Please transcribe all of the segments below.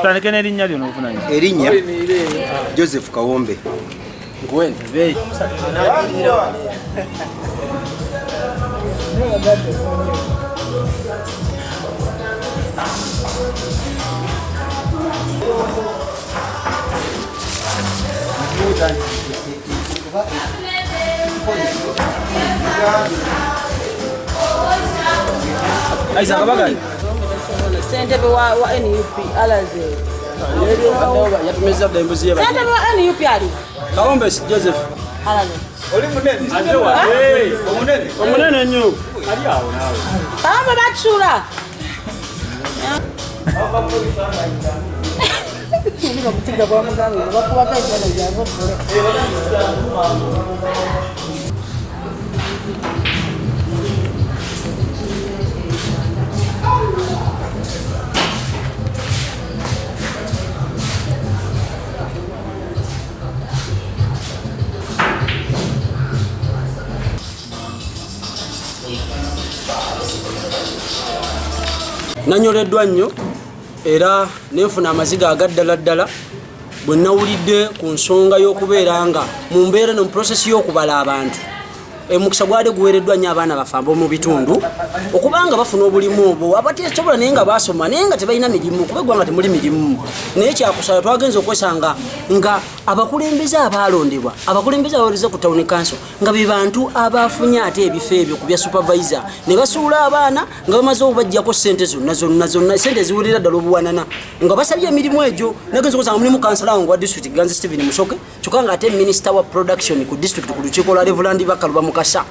Tanekene erinnya lyo n'ofunanya. Erinnya Joseph Kawombe. Gwende. Aisa kabagai. Sentebe wa NUP alaze. Yatumeza dembuzi ya. Sentebe wa NUP ali. Kawombe Joseph. Alaze. Oli munene. Hey, omunene. Omunene nnyo. Ali awo nawe. Baba bachula. Ni bakutinda kwa muganga bakuba kaje na jabo pole. Nanyoleddwa nnyo era nenfuna amaziga agaddala bwe nawulidde ku nsonga y'okubeera nga mu mbeera no mu process y'okubala abantu emukisa gwali guweereddwa nnyo abaana bafamba mu bitundu okubanga bafuna obulimu obwo abateesobola naye nga basoma naye nga tebalina mirimu kuba eggwanga temuli mirimu naye kyakusala twagenza okwesanga nga abakulembeze abalondebwa abakulembeze abaweriza ku town council nga be bantu abafunye ate ebifo ebyo ku bya supervisor ne basuula abaana nga bamaze okubajjako ssente zonna ssente ziwulira ddala obuwanana nga basabye emirimu egyo nagenza okusanga mulimu kansala wange wa district Ganzi Stephen Musoke kyokka nga ate minisita wa production ku district ku lukiiko lwa Reverend Bakaluba Mukasa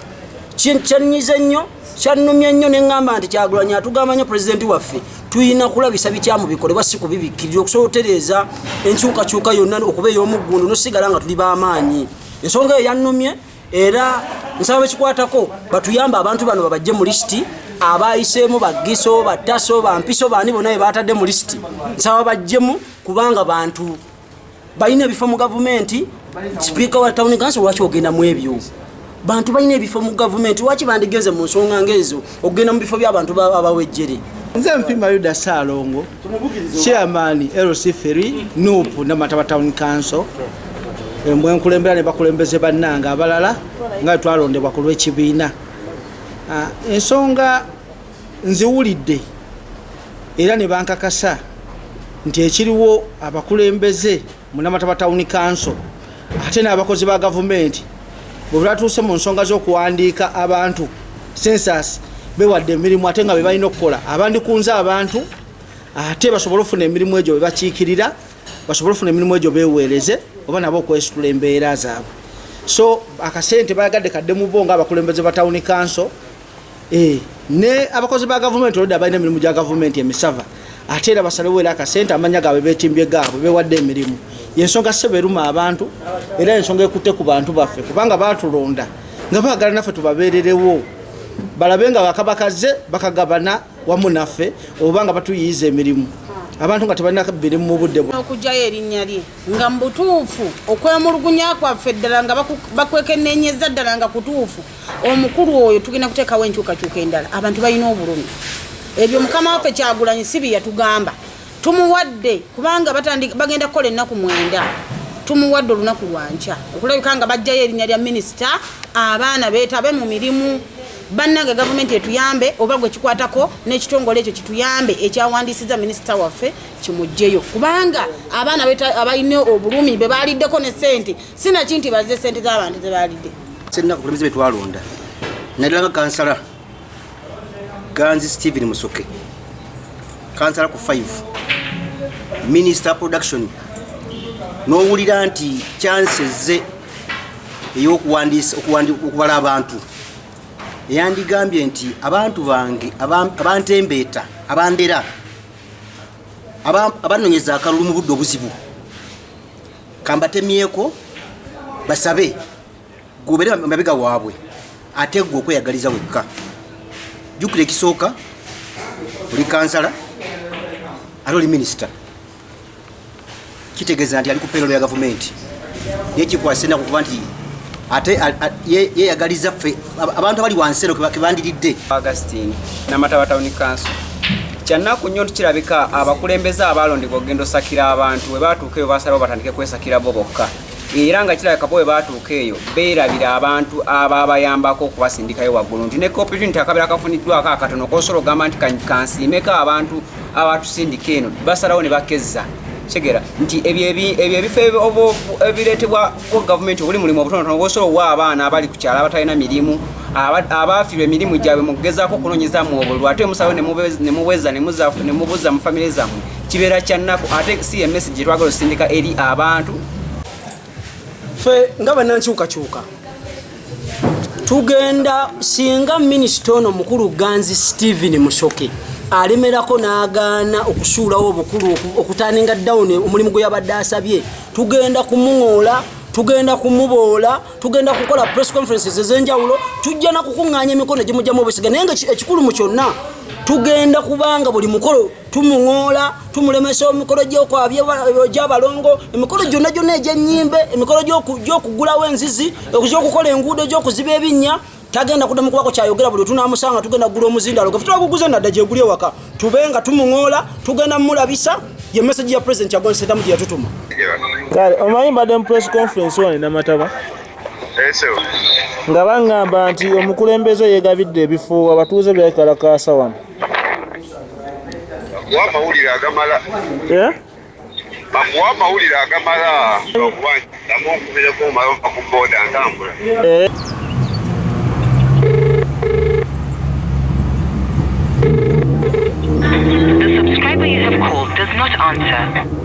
kyanyiza nnyo kyannumya nnyo neŋŋamba nti Kyagulanyi atugamba nnyo pulezidenti waffe tuyina kulabisa bikyamu bikolebwa si kubibikkirira okusobola otereeza enkyukakyuka yonna okuba ey'omuggundu nosigala nga tuli b'amaanyi ensonga eyo yannumye era nsaba bekikwatako batuyamba abantu bano babajje mu lisiti abayiseemu baggiso battaso bampiso baani bonna bebatadde mu lisiti nsaba bajjemu kubanga bantu balina ebifo mu gavumenti sipiika wa town council lwaki ogenda mu ebyo bantu balina ebifo mu gavumenti lwaki bandigenze mu nsonga ng'ezo okugenda mu bifo by'abantu abawejjere. Nze mpima Yuda Salongo chairman LC3 NUP Namataba Town Council mbwe nkulembera ne bakulembeze bannanga abalala nga twalondebwa ku lw'ekibiina ensonga nziwulidde era ne bankakasa nti ekiriwo abakulembeze mu Namataba Town Council ate n'abakozi ba gavumenti bwe batuuse mu nsonga z'okuwandiika abantu census bewadde emirimu ate nga be balina okukola abandikunze abantu ate basobola okufuna emirimu egyo be bakiikirira basobola okufuna emirimu egyo beeweereze oba nabo okwesitula embeera zaabwe so akasente bayagadde kadde mu bo nga abakulembeze ba town council ne abakozi ba gavumenti olwedde abalina emirimu gya gavumenti emisava ate era basalewo era akasente amanya gaabwe beetimbye gaabwe bewadde emirimu yensonga seberuma abantu era ensonga ekutte ku bantu baffe kubanga baatulonda nga baagala naffe tubabeererewo balabe nga bakabakaze bakagabana wamu naffe obanga batuyiyiza emirimu abantu nga tebalina birimu mu budde okujjayo erinnya lye nga mbutuufu okwemulugunya kwaffe ddala nga bakwekennenyeza ddala nga kutuufu omukulu oyo tugenda kuteekawo enkyukakyuka endala abantu balina obulumi ebyo mukama waffe Kyagulanyi sibi yatugamba tumuwadde kubanga bagenda kukola ennaku 9 tumuwadde olunaku lwankya okulabika nga bajjayo erinnya lya minisita abaana beetabe mu mirimu bannange gavumenti etuyambe oba gwe kikwatako n'ekitongole ekyo kituyambe ekyawandiisiza minisita waffe kimugjeyo kubanga abaana abalina obulumi be baaliddeko ne ssente sinaki nti bazze ssente z'abantu ze baalidde sennaku kulembeze betwalonda naddala nga kansala Ganzi Stephen Musoke kansala ku 5 minister production n'owulira nti chances ze ey'okuwandiisa okubala abantu yandigambye nti abantu bange abantembeeta abandera abanonyeza akalulu mu budde obuzibu kambatemyeko basabe gobere mabega waabwe ate gwe okweyagaliza wekka jukira ekisooka oli kansala ate oli minisita kitegeeza nti ali ku payroll ya gavumenti naye kikwasena kuba nti ate yeyagaliza ffe abantu abali wansero kebandiridde Augustine Namataba Town Council kyannaku nnyo kirabika abakulembeze abalondebwa ogenda osakira abantu we batuuka eyo basalawo batandike kwesakira bo bokka era nga kirabika bo we batuuka eyo beerabira abantu ababayambako okubasindikayo waggulu nti ne opportunity akabeera kafuniddwako akatono kosobola ogamba nti kansiimeko abantu abatusindika eno basalawo ne bakezza kigera nti ebyo ebifo ebireetebwa gavumenti obuli mulimu obutonotono bwosobola owa abaana abali ku kyalo abatalina mirimu abafiirwa emirimu gyabwe mu kugezaako okunoonyezaamu obululu ate musalawo ne muweza ne mubuuza mu famire zammwe kibeera kyannaku ate si emessage gye twagala osindika eri abantu ffe nga bannankyukakyuka tugenda singa minisita ono mukulu Ganzi Stephen Musoke alemerako n'agaana okusuulawo obukulu okutandinga down omulimu gwe yabadde asabye tugenda kumuŋoola tugenda kumuboola tugenda kukola press conferences ez'enjawulo tujja nakukuŋŋaanya emikono gimujjamu obwesiga naye nga ekikulu mu kyonna tugenda kubanga buli mukolo tumuŋoola tumulemesa emikolo gy'abalongo emikolo gyonna egy'ennyimbe emikolo gy'okugulawo enzizi okukola enguudo gy'okuziba ebinnya tagenda kuddamu kubako kyayogera buli tunamusanga tugenda kugula omuzindalo gafe twaguguza nadda gyeguli ewaka tubenga tumuŋoola tugenda mumulabisa ye message ya president yagonsetamo gye yatutuma kale omanyi mbadde mu press conference wano Namataba nga baŋŋamba nti omukulembeze yeegabidde ebifo abatuuze byakalakaasa wano amawulire agamala bakuwa amawulire agamala okubandamu okubireko omala ku booda ntambula The subscriber you have called does not answer.